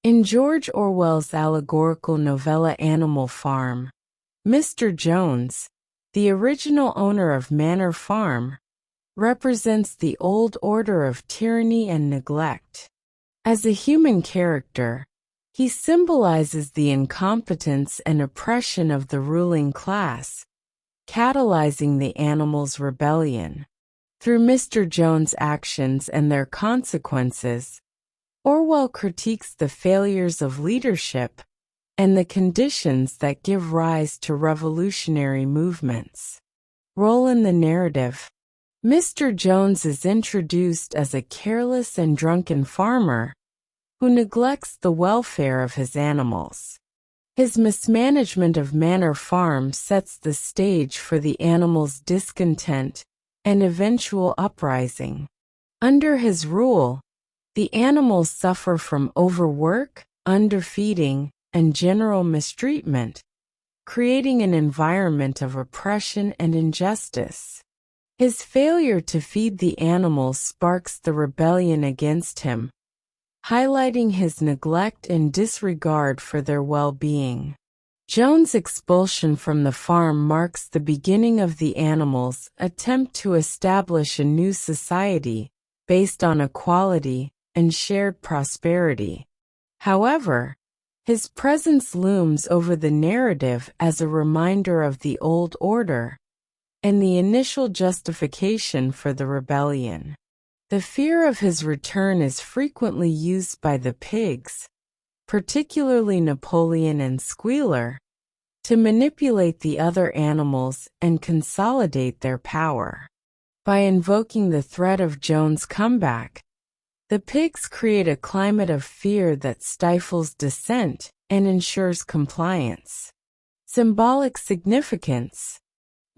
In George Orwell's allegorical novella Animal Farm, Mr. Jones, the original owner of Manor Farm, represents the old order of tyranny and neglect. As a human character, he symbolizes the incompetence and oppression of the ruling class, catalyzing the animals' rebellion. Through Mr. Jones' actions and their consequences, Orwell critiques the failures of leadership and the conditions that give rise to revolutionary movements. Role in the narrative. Mr. Jones is introduced as a careless and drunken farmer who neglects the welfare of his animals. His mismanagement of Manor Farm sets the stage for the animals' discontent and eventual uprising. Under his rule, the animals suffer from overwork, underfeeding, and general mistreatment, creating an environment of oppression and injustice. His failure to feed the animals sparks the rebellion against him, highlighting his neglect and disregard for their well-being. Jones' expulsion from the farm marks the beginning of the animals' attempt to establish a new society based on equality and shared prosperity. However, his presence looms over the narrative as a reminder of the old order and the initial justification for the rebellion. The fear of his return is frequently used by the pigs, particularly Napoleon and Squealer, to manipulate the other animals and consolidate their power. By invoking the threat of Jones' comeback, the pigs create a climate of fear that stifles dissent and ensures compliance. Symbolic significance.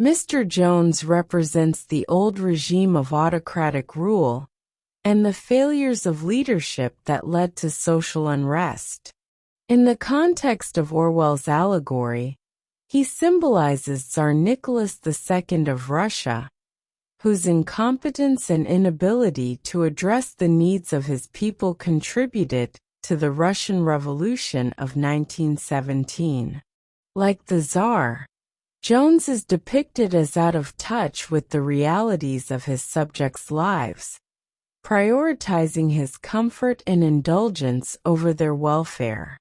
Mr. Jones represents the old regime of autocratic rule and the failures of leadership that led to social unrest. In the context of Orwell's allegory, he symbolizes Tsar Nicholas II of Russia, whose incompetence and inability to address the needs of his people contributed to the Russian Revolution of 1917. Like the Tsar, Jones is depicted as out of touch with the realities of his subjects' lives, prioritizing his comfort and indulgence over their welfare.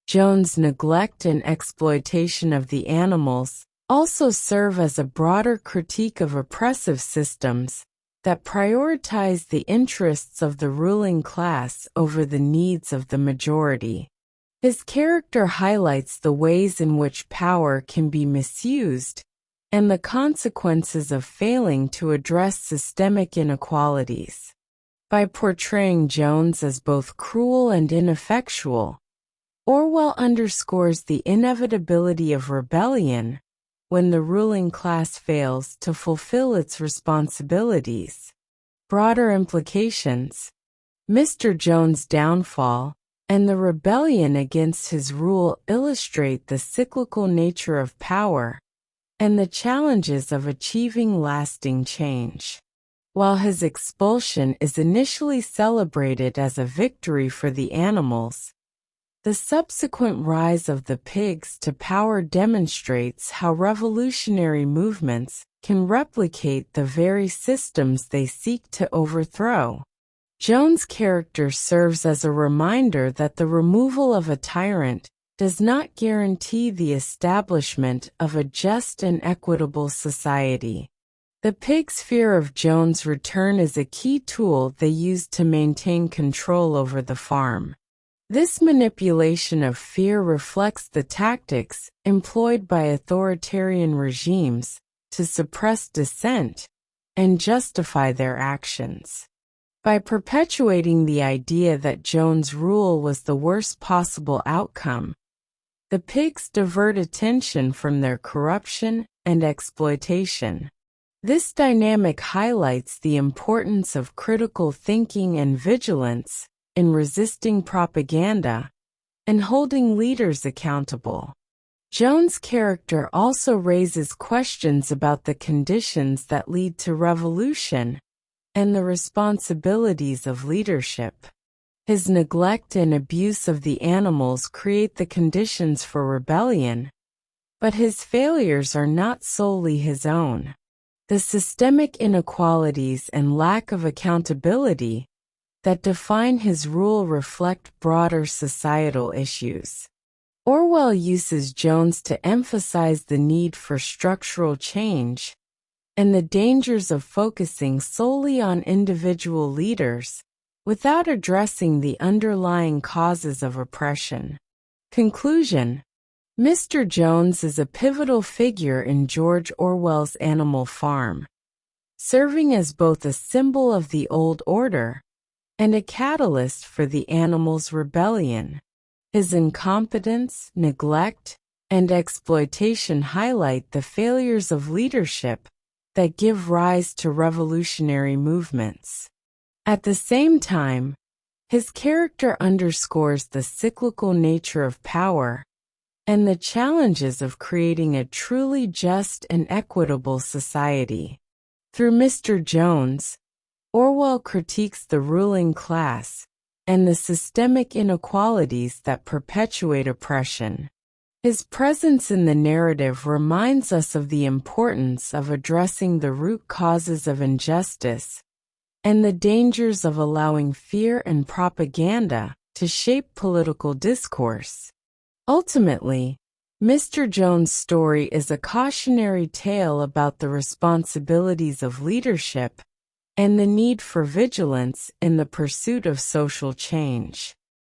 Jones' neglect and exploitation of the animals also serve as a broader critique of oppressive systems that prioritize the interests of the ruling class over the needs of the majority. His character highlights the ways in which power can be misused and the consequences of failing to address systemic inequalities. By portraying Jones as both cruel and ineffectual, Orwell underscores the inevitability of rebellion when the ruling class fails to fulfill its responsibilities. Broader implications. Mr. Jones' downfall and the rebellion against his rule illustrate the cyclical nature of power and the challenges of achieving lasting change. While his expulsion is initially celebrated as a victory for the animals, the subsequent rise of the pigs to power demonstrates how revolutionary movements can replicate the very systems they seek to overthrow. Jones' character serves as a reminder that the removal of a tyrant does not guarantee the establishment of a just and equitable society. The pigs' fear of Jones' return is a key tool they use to maintain control over the farm. This manipulation of fear reflects the tactics employed by authoritarian regimes to suppress dissent and justify their actions. By perpetuating the idea that Jones' rule was the worst possible outcome, the pigs divert attention from their corruption and exploitation. This dynamic highlights the importance of critical thinking and vigilance in resisting propaganda and holding leaders accountable. Jones' character also raises questions about the conditions that lead to revolution and the responsibilities of leadership. His neglect and abuse of the animals create the conditions for rebellion, but his failures are not solely his own. The systemic inequalities and lack of accountability that define his rule reflect broader societal issues. Orwell uses Jones to emphasize the need for structural change and the dangers of focusing solely on individual leaders without addressing the underlying causes of oppression. Conclusion: Mr. Jones is a pivotal figure in George Orwell's Animal Farm, serving as both a symbol of the old order and a catalyst for the animals' rebellion. His incompetence, neglect, and exploitation highlight the failures of leadership that give rise to revolutionary movements. At the same time, his character underscores the cyclical nature of power and the challenges of creating a truly just and equitable society. Through Mr. Jones, Orwell critiques the ruling class and the systemic inequalities that perpetuate oppression. His presence in the narrative reminds us of the importance of addressing the root causes of injustice and the dangers of allowing fear and propaganda to shape political discourse. Ultimately, Mr. Jones' story is a cautionary tale about the responsibilities of leadership and the need for vigilance in the pursuit of social change.